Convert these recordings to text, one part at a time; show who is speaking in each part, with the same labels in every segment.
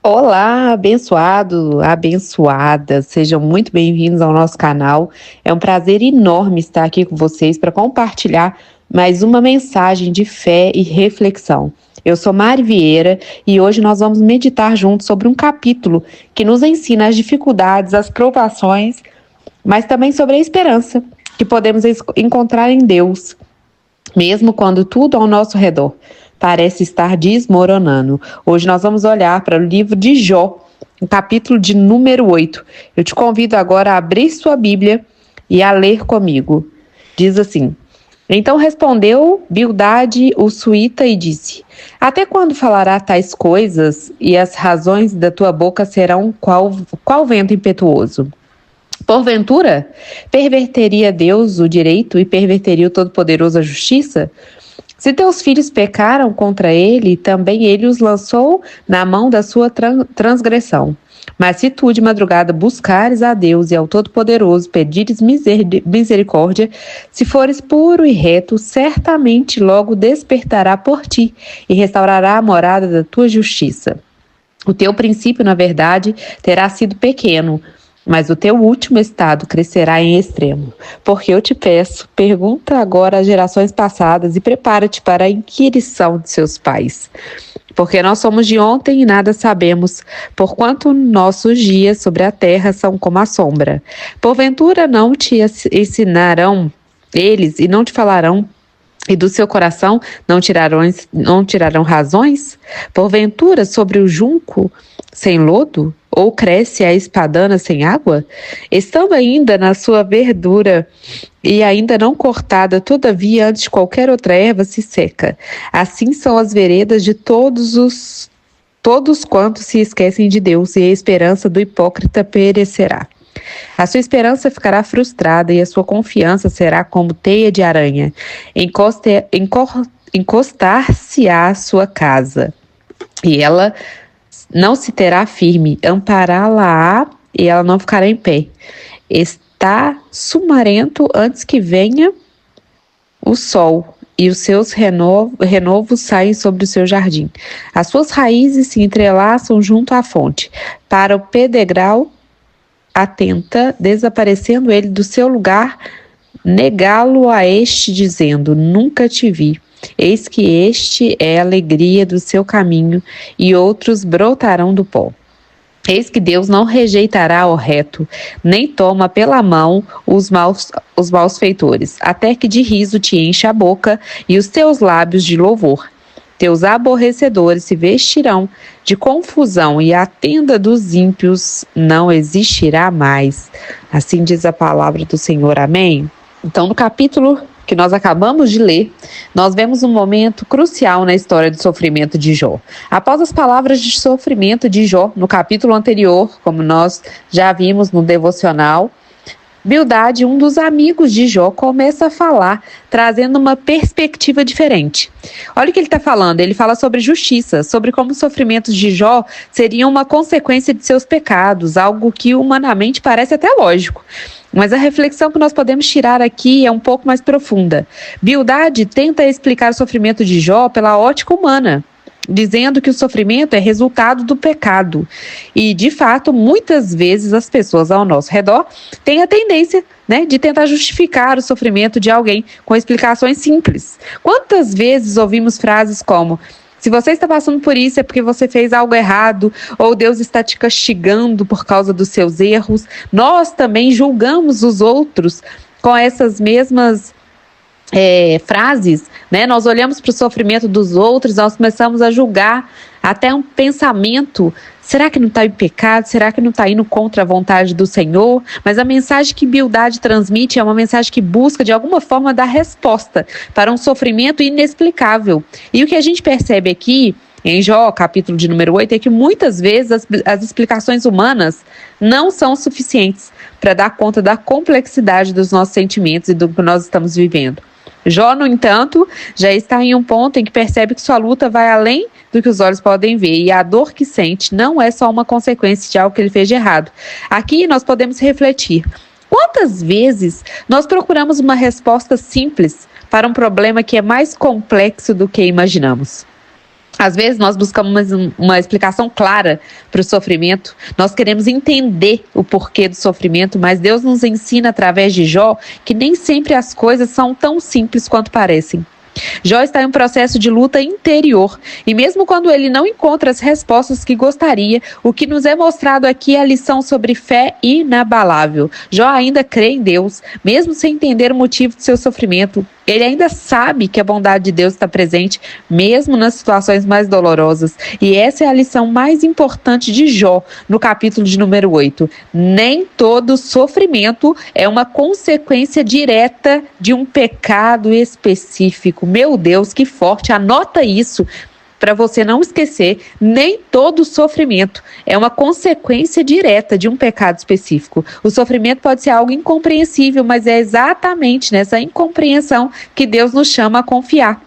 Speaker 1: Olá, abençoado, abençoada, sejam muito bem-vindos ao nosso canal. É um prazer enorme estar aqui com vocês para compartilhar mais uma mensagem de fé e reflexão. Eu sou Mari Vieira e hoje nós vamos meditar juntos sobre um capítulo que nos ensina as dificuldades, as provações, mas também sobre a esperança que podemos encontrar em Deus, mesmo quando tudo ao nosso redor parece estar desmoronando. Hoje nós vamos olhar para o livro de Jó, o capítulo de número 8. Eu te convido agora a abrir sua Bíblia e a ler comigo. Diz assim: Então respondeu Bildade o suíta e disse: Até quando falará tais coisas, e as razões da tua boca serão qual vento impetuoso? Porventura, perverteria Deus o direito e perverteria o Todo-Poderoso a justiça? Se teus filhos pecaram contra ele, também ele os lançou na mão da sua transgressão. Mas se tu de madrugada buscares a Deus e ao Todo-Poderoso, pedires misericórdia, se fores puro e reto, certamente logo despertará por ti e restaurará a morada da tua justiça. O teu princípio, na verdade, terá sido pequeno, mas o teu último estado crescerá em extremo. Porque eu te peço, pergunta agora às gerações passadas e prepara-te para a inquirição de seus pais. Porque nós somos de ontem e nada sabemos, porquanto nossos dias sobre a terra são como a sombra. Porventura não te ensinarão eles e não te falarão, e do seu coração não tirarão razões? Porventura sobre o junco sem lodo? Ou cresce a espadana sem água? Estando ainda na sua verdura e ainda não cortada, todavia antes de qualquer outra erva se seca. Assim são as veredas de todos quantos se esquecem de Deus, e a esperança do hipócrita perecerá. A sua esperança ficará frustrada e a sua confiança será como teia de aranha. Encostar-se-á a sua casa, e ela não se terá firme. Ampará-la-á, e ela não ficará em pé. Está sumarento antes que venha o sol, e os seus renovos saem sobre o seu jardim. As suas raízes se entrelaçam junto à fonte. Para o pedregal atenta, desaparecendo ele do seu lugar, negá-lo a este, dizendo: Nunca te vi. Eis que este é a alegria do seu caminho, e outros brotarão do pó. Eis que Deus não rejeitará o reto, nem toma pela mão os maus feitores, até que de riso te enche a boca e os teus lábios de louvor. Teus aborrecedores se vestirão de confusão e a tenda dos ímpios não existirá mais. Assim diz a palavra do Senhor. Amém? Então, no capítulo que nós acabamos de ler, nós vemos um momento crucial na história do sofrimento de Jó. Após as palavras de sofrimento de Jó, no capítulo anterior, como nós já vimos no devocional, Bildade, um dos amigos de Jó, começa a falar, trazendo uma perspectiva diferente. Olha o que ele está falando. Ele fala sobre justiça, sobre como os sofrimentos de Jó seriam uma consequência de seus pecados, algo que humanamente parece até lógico. Mas a reflexão que nós podemos tirar aqui é um pouco mais profunda. Bildade tenta explicar o sofrimento de Jó pela ótica humana, dizendo que o sofrimento é resultado do pecado. E, de fato, muitas vezes as pessoas ao nosso redor têm a tendência, de tentar justificar o sofrimento de alguém com explicações simples. Quantas vezes ouvimos frases como: se você está passando por isso é porque você fez algo errado, ou Deus está te castigando por causa dos seus erros. Nós também julgamos os outros com essas mesmas frases, Nós olhamos para o sofrimento dos outros, nós começamos a julgar até um pensamento: será que não está em pecado? Será que não está indo contra a vontade do Senhor? Mas a mensagem que Bildade transmite é uma mensagem que busca, de alguma forma, dar resposta para um sofrimento inexplicável. E o que a gente percebe aqui, em Jó, capítulo de número 8, é que muitas vezes as explicações humanas não são suficientes para dar conta da complexidade dos nossos sentimentos e do que nós estamos vivendo. Jó, no entanto, já está em um ponto em que percebe que sua luta vai além do que os olhos podem ver, e a dor que sente não é só uma consequência de algo que ele fez de errado. Aqui nós podemos refletir: quantas vezes nós procuramos uma resposta simples para um problema que é mais complexo do que imaginamos? Às vezes nós buscamos uma explicação clara para o sofrimento, nós queremos entender o porquê do sofrimento, mas Deus nos ensina através de Jó que nem sempre as coisas são tão simples quanto parecem. Jó está em um processo de luta interior e mesmo quando ele não encontra as respostas que gostaria, o que nos é mostrado aqui é a lição sobre fé inabalável. Jó ainda crê em Deus, mesmo sem entender o motivo de seu sofrimento. Ele ainda sabe que a bondade de Deus está presente, mesmo nas situações mais dolorosas. E essa é a lição mais importante de Jó, no capítulo de número 8. Nem todo sofrimento é uma consequência direta de um pecado específico. Meu Deus, que forte! Anota isso para você não esquecer. Nem todo sofrimento é uma consequência direta de um pecado específico. O sofrimento pode ser algo incompreensível, mas é exatamente nessa incompreensão que Deus nos chama a confiar.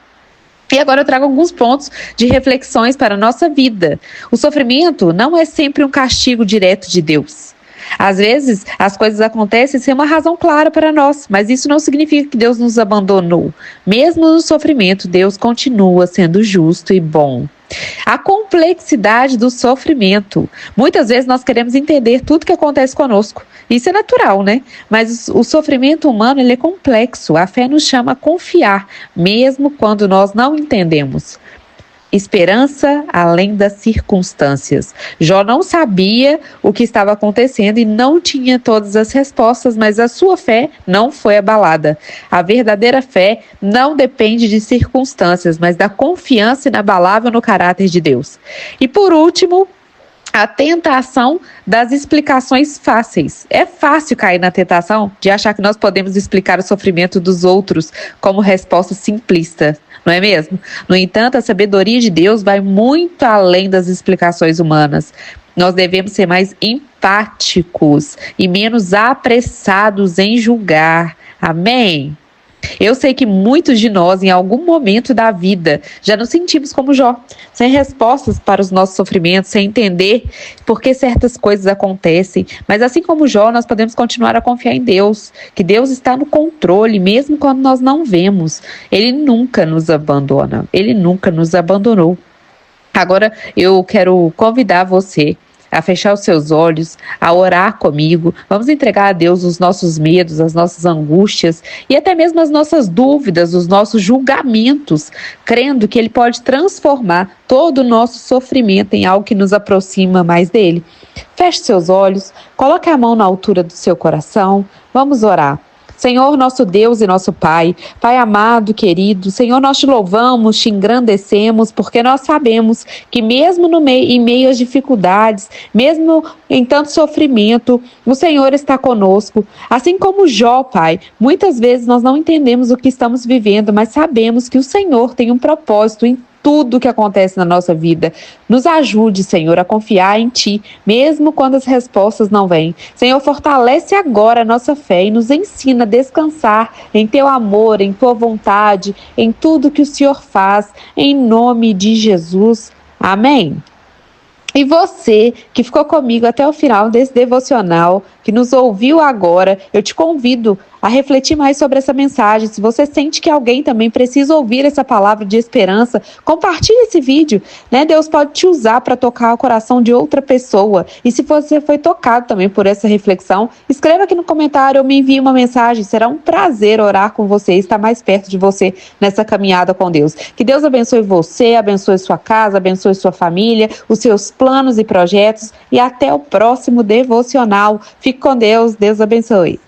Speaker 1: E agora eu trago alguns pontos de reflexões para a nossa vida. O sofrimento não é sempre um castigo direto de Deus. Às vezes, as coisas acontecem sem uma razão clara para nós, mas isso não significa que Deus nos abandonou. Mesmo no sofrimento, Deus continua sendo justo e bom. A complexidade do sofrimento. Muitas vezes nós queremos entender tudo que acontece conosco. Isso é natural, né? Mas o sofrimento humano, ele é complexo. A fé nos chama a confiar, mesmo quando nós não entendemos. Esperança além das circunstâncias. Jó não sabia o que estava acontecendo e não tinha todas as respostas, mas a sua fé não foi abalada. A verdadeira fé não depende de circunstâncias, mas da confiança inabalável no caráter de Deus. E por último, a tentação das explicações fáceis. É fácil cair na tentação de achar que nós podemos explicar o sofrimento dos outros como resposta simplista, não é mesmo? No entanto, a sabedoria de Deus vai muito além das explicações humanas. Nós devemos ser mais empáticos e menos apressados em julgar. Amém? Eu sei que muitos de nós, em algum momento da vida, já nos sentimos como Jó, sem respostas para os nossos sofrimentos, sem entender por que certas coisas acontecem. Mas assim como Jó, nós podemos continuar a confiar em Deus, que Deus está no controle, mesmo quando nós não vemos. Ele nunca nos abandona, Ele nunca nos abandonou. Agora eu quero convidar você a fechar os seus olhos, a orar comigo. Vamos entregar a Deus os nossos medos, as nossas angústias e até mesmo as nossas dúvidas, os nossos julgamentos, crendo que Ele pode transformar todo o nosso sofrimento em algo que nos aproxima mais dEle. Feche seus olhos, coloque a mão na altura do seu coração, vamos orar. Senhor, nosso Deus e nosso Pai, Pai amado, querido, Senhor, nós te louvamos, te engrandecemos, porque nós sabemos que mesmo em meio às dificuldades, mesmo em tanto sofrimento, o Senhor está conosco. Assim como Jó, Pai, muitas vezes nós não entendemos o que estamos vivendo, mas sabemos que o Senhor tem um propósito em tudo que acontece na nossa vida. Nos ajude, Senhor, a confiar em Ti, mesmo quando as respostas não vêm. Senhor, fortalece agora a nossa fé e nos ensina a descansar em Teu amor, em Tua vontade, em tudo que o Senhor faz, em nome de Jesus. Amém. E você que ficou comigo até o final desse devocional, que nos ouviu agora, eu te convido a refletir mais sobre essa mensagem. Se você sente que alguém também precisa ouvir essa palavra de esperança, compartilhe esse vídeo, né? Deus pode te usar para tocar o coração de outra pessoa. E se você foi tocado também por essa reflexão, escreva aqui no comentário ou me envie uma mensagem. Será um prazer orar com você e estar mais perto de você nessa caminhada com Deus. Que Deus abençoe você, abençoe sua casa, abençoe sua família, os seus planos e projetos e até o próximo devocional. Fique com Deus, Deus abençoe.